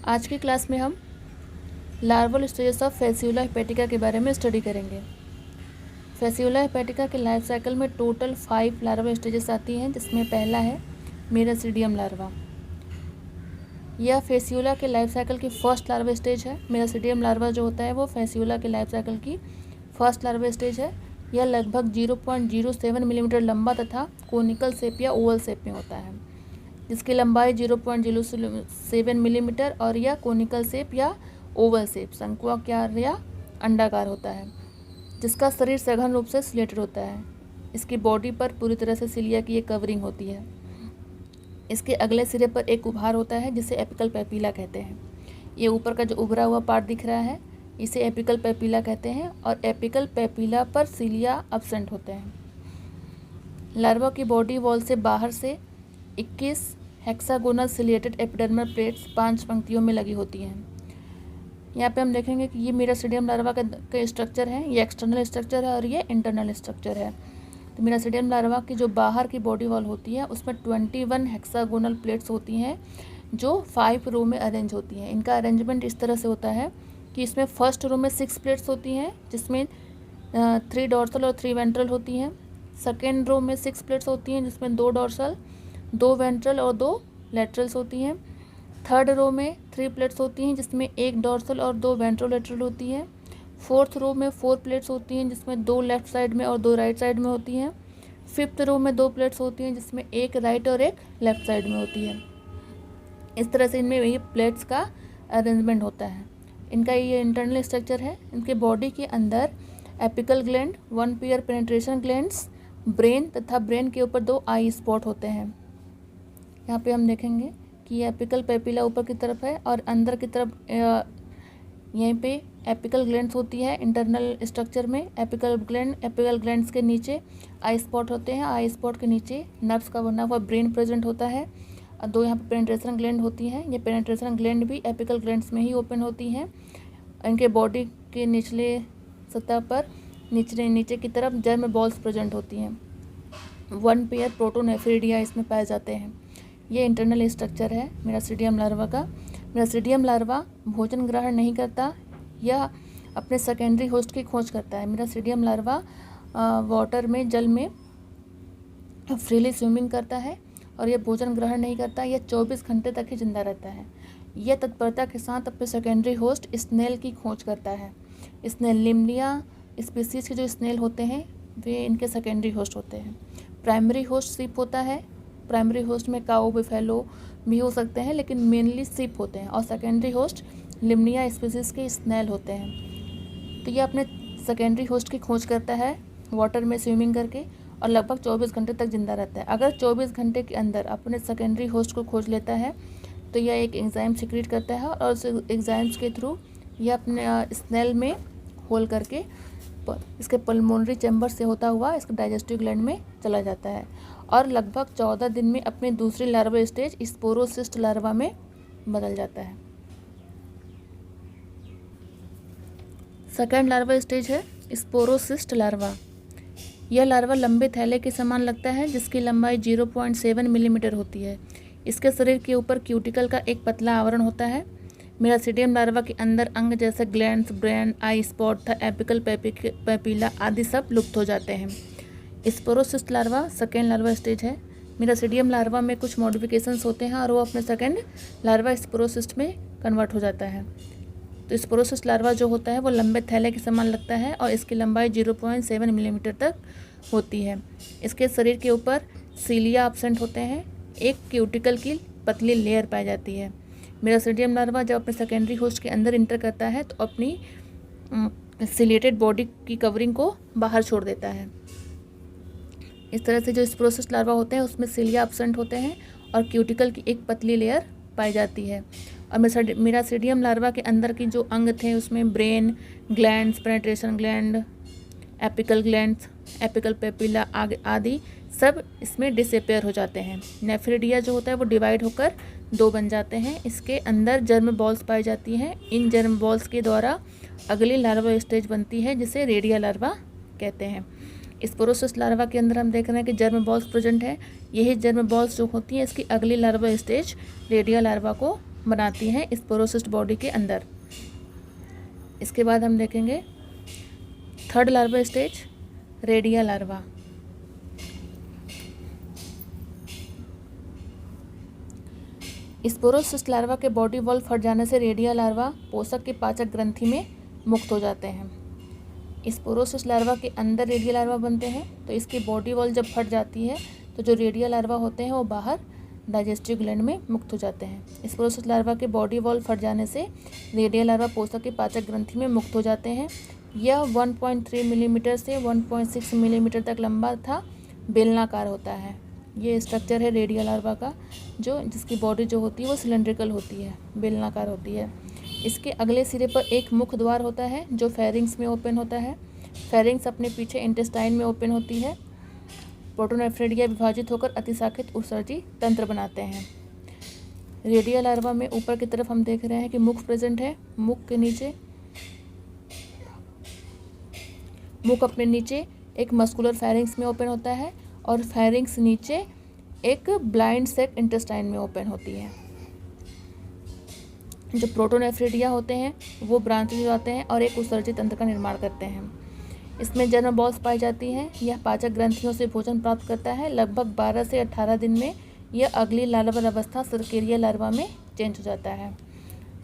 आज की क्लास में हम larval stages of Fasciola hepatica के बारे में स्टडी करेंगे। फैसियोला हेपेटिका के लाइफ साइकिल में टोटल 5 लार्वल स्टेजेस आती हैं, जिसमें पहला है मेरासीडियम लार्वा। यह फैसियोला के लाइफ साइकिल की फर्स्ट लार्वा स्टेज है। मेरासीडियम लार्वा जो होता है वो फैसियोला के लाइफ साइकिल की फर्स्ट लार्वा स्टेज है। यह लगभग 0.07 मिलीमीटर लंबा तथा कोनिकल शेप या ओवल शेप में होता है, जिसकी लंबाई 0.07 मिलीमीटर और यह कोनिकल शेप या ओवल शेप शंक्वाकार या अंडाकार होता है, जिसका शरीर सघन रूप से सिलेटेड होता है। इसकी बॉडी पर पूरी तरह से सिलिया की एक कवरिंग होती है। इसके अगले सिरे पर एक उभार होता है जिसे एपिकल पैपिला कहते हैं। ये ऊपर का जो उभरा हुआ पार्ट दिख रहा है इसे एपिकल पैपिला कहते हैं और एपिकल पैपिला पर सिलिया अब्सेंट होते हैं। लार्वा की बॉडी वॉल से बाहर से 21 हेक्सागोनल सिलिएटेड एपिडर्मल प्लेट्स 5 पंक्तियों में लगी होती हैं। यहाँ पे हम देखेंगे कि ये मेरासीडियम लार्वा का स्ट्रक्चर है। ये एक्सटर्नल स्ट्रक्चर है और ये इंटरनल स्ट्रक्चर है। तो मेरासीडियम लार्वा की जो बाहर की बॉडी वॉल होती है उसमें 21 हेक्सागोनल प्लेट्स होती हैं जो 5 रो में अरेंज होती हैं। इनका अरेंजमेंट इस तरह से होता है कि इसमें फर्स्ट रो में 6 प्लेट्स होती हैं, जिसमें 3 डॉर्सल और 3 वेंट्रल होती हैं। सेकेंड रो में 6 प्लेट्स होती हैं, जिसमें 2 डॉर्सल, 2 वेंट्रल और 2 लेटरल्स होती हैं। थर्ड रो में 3 प्लेट्स होती हैं, जिसमें 1 डॉर्सल और 2 वेंट्रोलेटरल होती हैं। फोर्थ रो में 4 प्लेट्स होती हैं, जिसमें 2 लेफ्ट साइड में और 2 राइट साइड में होती हैं। फिफ्थ रो में 2 प्लेट्स होती हैं, जिसमें 1 राइट और 1 लेफ्ट साइड में होती है। इस तरह से इनमें ये प्लेट्स का अरेंजमेंट होता है। इनका ये इंटरनल स्ट्रक्चर है। इनके बॉडी के अंदर apical gland, 1 pair penetration glands, brain तथा ब्रेन के ऊपर 2 आई स्पॉट होते हैं। यहाँ पे हम देखेंगे कि एपिकल पैपिला ऊपर की तरफ है और अंदर की तरफ यहीं पे एपिकल ग्लैंड्स होती है। इंटरनल स्ट्रक्चर में एपिकल ग्लैंड्स के नीचे आई स्पॉट होते हैं। आई स्पॉट के नीचे नर्व्स का बना हुआ ब्रेन प्रेजेंट होता है और 2 यहाँ पे पेनिट्रेशन ग्लैंड होती हैं। ये पेनिट्रेशन ग्लैंड भी एपिकल ग्लैंड्स में ही ओपन होती हैं। इनके बॉडी के निचले सतह पर नीचे की तरफ जर्म बॉल्स प्रेजेंट होती हैं। 1 पेयर प्रोटोनेफ्रिडिया इसमें पाए जाते हैं। ये इंटरनल स्ट्रक्चर है मेरासीडियम लार्वा का। मेरासीडियम लार्वा भोजन ग्रहण नहीं करता, यह अपने सेकेंडरी होस्ट की खोज करता है। मेरासीडियम लार्वा वाटर में, जल में फ्रीली स्विमिंग करता है और यह भोजन ग्रहण नहीं करता। यह 24 घंटे तक ही जिंदा रहता है। यह तत्परता के साथ अपने सेकेंडरी होस्ट स्नेल की खोज करता है। स्नेल लिम्निया स्पीसीज के जो स्नेल होते हैं वे इनके सेकेंडरी होस्ट होते हैं। प्राइमरी होस्ट सीप होता है। प्राइमरी होस्ट में काऊ, बिफेलो भी हो सकते हैं, लेकिन मेनली सीप होते हैं। और सेकेंडरी होस्ट लिम्निया स्पीसीज के स्नेल होते हैं। तो ये अपने सेकेंडरी होस्ट की खोज करता है वाटर में स्विमिंग करके और लगभग 24 घंटे तक जिंदा रहता है। अगर 24 घंटे के अंदर अपने सेकेंडरी होस्ट को खोज लेता है तो यह एक एंजाइम सीक्रेट करता है और उस एंजाइम्स के थ्रू यह अपने स्नेल में होल करके इसके पल्मोनरी चैम्बर से होता हुआ इसके डाइजेस्टिव ग्लैंड में चला जाता है और लगभग 14 दिन में अपनी दूसरी लार्वा स्टेज स्पोरोसिस्ट लार्वा में बदल जाता है। सेकेंड लार्वा स्टेज है स्पोरोसिस्ट लार्वा। यह लार्वा लंबे थैले के समान लगता है, जिसकी लंबाई 0.7 मिलीमीटर होती है। इसके शरीर के ऊपर क्यूटिकल का एक पतला आवरण होता है। मेरासीडियम लार्वा के अंदर अंग जैसे ग्लैंड्स, ब्रेन, आई स्पॉट तथा एपिकल पैपिला आदि सब लुप्त हो जाते हैं। Sporocyst larva second larva stage है। मेरासीडियम लार्वा में कुछ मॉडिफिकेशंस होते हैं और वो अपने सेकेंड लार्वा स्पोरोसिस्ट में कन्वर्ट हो जाता है। तो स्पोरोसिस्ट लार्वा जो होता है वो लंबे थैले के समान लगता है और इसकी लंबाई 0.7 मिलीमीटर तक होती है। इसके शरीर के ऊपर सीलिया अब्सेंट होते हैं। एक क्यूटिकल की पतली लेयर पाई जाती है। मेरासीडियम लार्वा जब अपने सेकेंडरी होस्ट के अंदर इंटर करता है तो अपनी सिलेटेड बॉडी की कवरिंग को बाहर छोड़ देता है। इस तरह से जो स्पोरोसिस्ट लार्वा होते हैं उसमें सीलिया अब्सेंट होते हैं और क्यूटिकल की एक पतली लेयर पाई जाती है। और मेरासीडियम लार्वा के अंदर की जो अंग थे उसमें brain, glands, penetration gland, apical glands, apical papilla आदि सब इसमें डिसअपेयर हो जाते हैं। नेफ्रिडिया जो होता है वो डिवाइड होकर 2 बन जाते हैं। इसके अंदर जर्म बॉल्स पाई जाती हैं। इन जर्म बॉल्स के द्वारा अगली लार्वा स्टेज बनती है जिसे रेडिया लार्वा कहते हैं। स्पोरोसिस्ट लार्वा के अंदर हम देख रहे हैं कि जर्म बॉल्स प्रेजेंट है। यही जर्म बॉल्स जो होती हैं इसकी अगली लार्वा स्टेज रेडिया लार्वा को बनाती हैं स्पोरोसिस्ट बॉडी के अंदर। इसके बाद हम देखेंगे third larva stage, redia larva. Sporocyst larva के बॉडी वॉल फट जाने से रेडिया लार्वा पोषक के पाचक ग्रंथि में मुक्त हो जाते हैं। स्पोरोसिस्ट लार्वा के अंदर रेडिया लार्वा बनते हैं, तो इसकी बॉडी वॉल जब फट जाती है तो जो रेडिया लार्वा होते हैं वो बाहर डाइजेस्टिव ग्लैंड में मुक्त हो जाते हैं। स्पोरोसिस्ट लार्वा के बॉडी वॉल फट जाने से रेडिया लार्वा पोषक के पाचक ग्रंथि में मुक्त हो जाते हैं। यह 1.3 मिलीमीटर से 1.6 मिलीमीटर तक लंबा तथा बेलनाकार होता है। ये स्ट्रक्चर है रेडिया लार्वा का, जिसकी बॉडी जो होती है वो सिलेंड्रिकल होती है, बेलनाकार होती है। इसके अगले सिरे पर एक मुख्य द्वार होता है जो फेरिंग्स में ओपन होता है। फेरिंग्स अपने पीछे इंटेस्टाइन में ओपन होती है। प्रोटोनेफ्रिडिया विभाजित होकर अतिशाखित उत्सर्जी तंत्र बनाते हैं। रेडिया लार्वा में ऊपर की तरफ हम देख रहे हैं कि मुख प्रेजेंट है। मुख अपने नीचे एक मस्कुलर फेरिंग्स में ओपन होता है और फेरिंग्स नीचे एक ब्लाइंड सेक इंटेस्टाइन में ओपन होती है। जो प्रोटोनेफ्रिडिया होते हैं वो ब्रांचेज हो जाते हैं और एक उत्सर्जी तंत्र का निर्माण करते हैं। इसमें जर्म बॉल्स पाई जाती हैं। यह पाचक ग्रंथियों से भोजन प्राप्त करता है। लगभग 12 से 18 दिन में यह अगली लार्वल अवस्था सर्केरिया लार्वा में चेंज हो जाता है।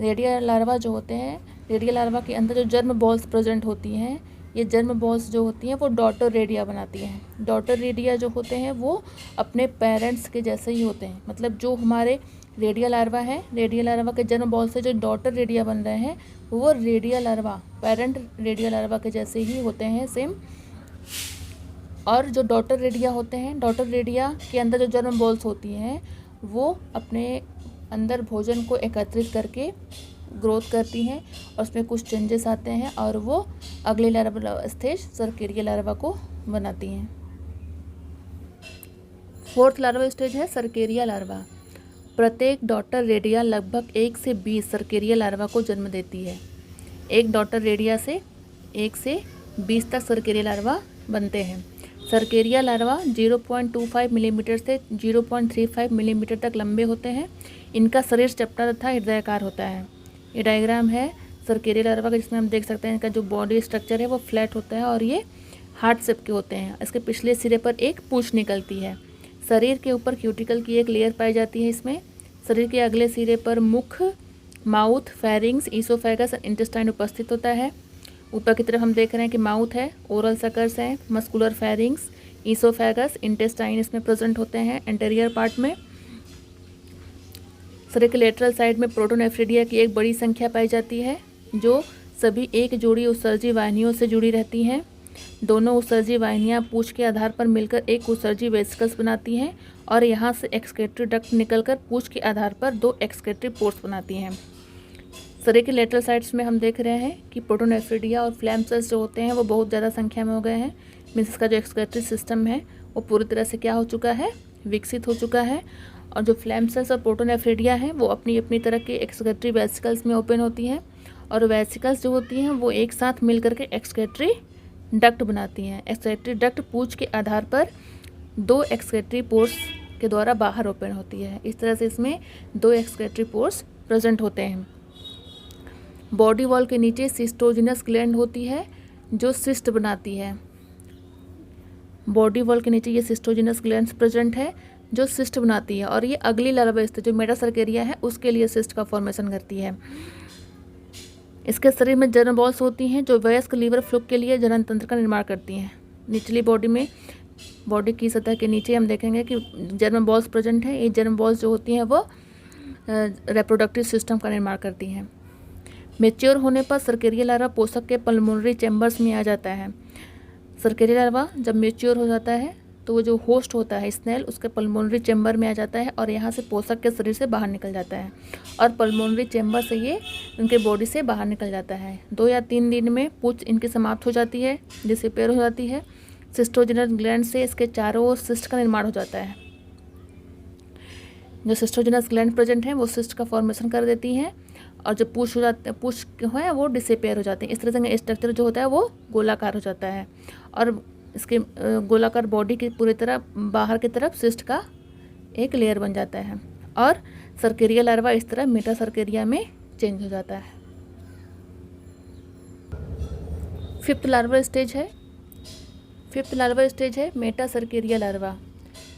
रेडिया लार्वा जो होते हैं, रेडिया लार्वा के अंदर जो जर्म बॉल्स प्रेजेंट होती हैं, ये जर्म बॉल्स जो होती हैं वो डॉटर रेडिया बनाती हैं। डॉटर रेडिया जो होते हैं वो अपने पेरेंट्स के जैसे ही होते हैं। मतलब जो हमारे रेडिया लार्वा है, रेडिया लार्वा के जर्म बॉल से जो डॉटर रेडिया बन रहे हैं वो redia larva parent redia larva के जैसे ही होते हैं, सेम। और जो डॉटर रेडिया होते हैं, डॉटर रेडिया के अंदर जो जर्म बॉल्स होती हैं वो अपने अंदर भोजन को एकत्रित करके ग्रोथ करती हैं और उसमें कुछ चेंजेस आते हैं और वो अगले लार्वा स्टेज सर्केरिया लार्वा को बनाती हैं। फोर्थ लार्वा स्टेज है सर्केरिया लार्वा। प्रत्येक डॉटर रेडिया लगभग 1 से 20 सर्केरिया लार्वा को जन्म देती है। एक डॉटर रेडिया से 1 से 20 तक सर्केरिया लार्वा बनते हैं। सर्केरिया लार्वा 0.25 मिलीमीटर से 0.35 मिलीमीटर तक लंबे होते हैं। इनका शरीर चपटा तथा हृदयाकार होता है। ये डायग्राम है सर्केरिया लार्वा का, जिसमें हम देख सकते हैं इनका जो बॉडी स्ट्रक्चर है वो फ्लैट होता है और ये हार्ट शेप के होते हैं। इसके पिछले सिरे पर एक पूंछ निकलती है। शरीर के ऊपर क्यूटिकल की एक लेयर पाई जाती है। इसमें शरीर के अगले सिरे पर मुख, माउथ, फेरिंग्स, ईसोफेगस और इंटेस्टाइन उपस्थित होता है। ऊपर की तरफ हम देख रहे हैं कि माउथ है, ओरल सकर्स है, मस्कुलर फेरिंग्स, ईसोफेगस, इंटेस्टाइन इसमें प्रेजेंट होते हैं एंटेरियर पार्ट में। शरीर के लेटरल साइड में प्रोटोनेफ्रिडिया की एक बड़ी संख्या पाई जाती है जो सभी एक जोड़ी उत्सर्जी वाहिनियों से जुड़ी रहती हैं। दोनों उत्सर्जी वाहिनियां पूंछ के आधार पर मिलकर एक उत्सर्जी वेसिकल्स बनाती हैं और यहाँ से एक्सक्रेटरी डक्ट निकलकर पूंछ के आधार पर 2 एक्सक्रेटरी पोर्ट्स बनाती हैं। शरीर के लेटरल साइड्स में हम देख रहे हैं कि प्रोटोनेफ्रिडिया और फ्लैम सेल्स जो होते हैं वो बहुत ज़्यादा संख्या में हो गए हैं। मीन्स इसका जो एक्सक्रेटरी सिस्टम है वो पूरी तरह से क्या हो चुका है, विकसित हो चुका है। और जो फ्लैम सेल्स और प्रोटोनेफ्रिडिया हैं वो अपनी अपनी तरह के एक्सक्रेटरी वेसिकल्स में ओपन होती हैं और वेसिकल्स जो होती हैं वो एक साथ मिल करके एक्सक्रेटरी डक्ट बनाती हैं। एक्सक्रेटरी डक्ट पूंछ के आधार पर 2 एक्सक्रेटरी पोर्स के द्वारा बाहर ओपन होती है। इस तरह से इसमें 2 एक्सक्रेटरी पोर्स प्रेजेंट होते हैं। बॉडी वॉल के नीचे सिस्टोजिनस ग्लैंड होती है जो सिस्ट बनाती है। बॉडी वॉल के नीचे ये सिस्टोजिनस ग्लैंड प्रेजेंट है जो सिस्ट बनाती है और ये अगली लार्वा स्टेज जो मेटासर्केरिया है उसके लिए सिस्ट का फॉर्मेशन करती है। इसके शरीर में जर्म बॉल्स होती हैं जो वयस्क लीवर फ्लूक के लिए जनन तंत्र का निर्माण करती हैं। निचली बॉडी में, बॉडी की सतह के नीचे हम देखेंगे कि जर्म बॉल्स प्रेजेंट है। ये जर्म बॉल्स जो होती हैं वो रिप्रोडक्टिव सिस्टम का निर्माण करती हैं। मैच्योर होने पर सर्केरिया लार्वा पोषक के पल्मोनरी चैम्बर्स में आ जाता है। सर्केरिया लार्वा जब मैच्योर हो जाता है तो वो जो होस्ट होता है स्नेल उसके पल्मोनरी चैम्बर में आ जाता है और यहाँ से पोषक के शरीर से बाहर निकल जाता है और पल्मोनरी चैम्बर से ये उनके बॉडी से बाहर निकल जाता है। 2 या 3 दिन में पूंछ इनकी समाप्त हो जाती है, डिसअपीयर हो जाती है। सिस्टोजिनस ग्लैंड से इसके चारों ओर सिस्ट का निर्माण हो जाता है। जो सिस्टोजिनस ग्लैंड प्रेजेंट हैं वो सिस्ट का फॉर्मेशन कर देती हैं और जो पूंछ हो जाते पूंछ है वो डिसअपीयर हो जाते हैं। इस तरह से स्ट्रक्चर जो होता है वो गोलाकार हो जाता है और इसके गोलाकार बॉडी की पूरी तरह बाहर की तरफ सिस्ट का एक लेयर बन जाता है और सर्केरिया लार्वा इस तरह मेटासर्केरिया में चेंज हो जाता है। फिफ्थ लार्वा स्टेज है मेटासर्केरिया लार्वा।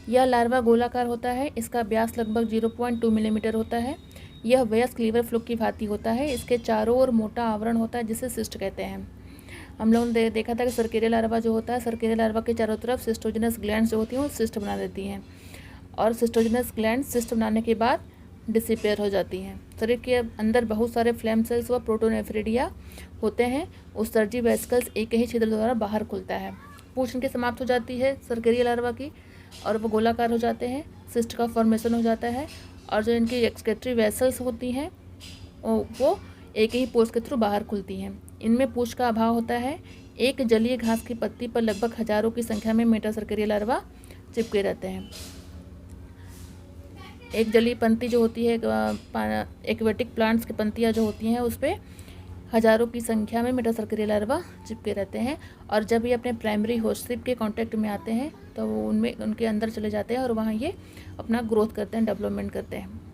यह लार्वा गोलाकार होता है। इसका व्यास लगभग 0.2 मिलीमीटर होता है। यह वयस्क लीवर फ्लूक की भांति होता है। इसके चारों ओर मोटा आवरण होता है जिसे सिस्ट कहते हैं। हम लोगों ने देखा था कि सर्केरिया लार्वा जो होता है, सर्केरिया लार्वा के चारों तरफ सिस्टोजेनस ग्लैंड्स जो होती हैं वो सिस्ट बना देती हैं, और सिस्टोजेनस ग्लैंड सिस्ट बनाने के बाद डिसिपेयर हो जाती हैं। शरीर के अंदर बहुत सारे फ्लैम सेल्स व प्रोटोनेफ्रिडिया होते हैं। उत्सर्जी वेसिकल्स एक ही छिद्र द्वारा बाहर खुलता है। पूंछ इनकी समाप्त हो जाती है सर्केरिया लार्वा की, और वो गोलाकार हो जाते हैं। सिस्ट का फॉर्मेशन हो जाता है, और जो इनकी एक्सक्रेटरी वेसल्स होती हैं वो एक ही पोर्स के थ्रू बाहर खुलती हैं। इनमें पूंछ का अभाव होता है। एक जलीय घास की पत्ती पर लगभग हजारों की संख्या में मेटासर्केरिया लार्वा चिपके रहते हैं। एक जलीय पंक्ति जो होती है, एक्वेटिक प्लांट्स की पंक्तियाँ जो होती हैं उस पर हजारों की संख्या में मेटासर्केरिया लार्वा चिपके रहते हैं, और जब ये अपने प्राइमरी होस्ट शिप के कांटेक्ट में आते हैं तो वो उनके अंदर चले जाते हैं और वहाँ ये अपना ग्रोथ करते हैं, डेवलपमेंट करते हैं।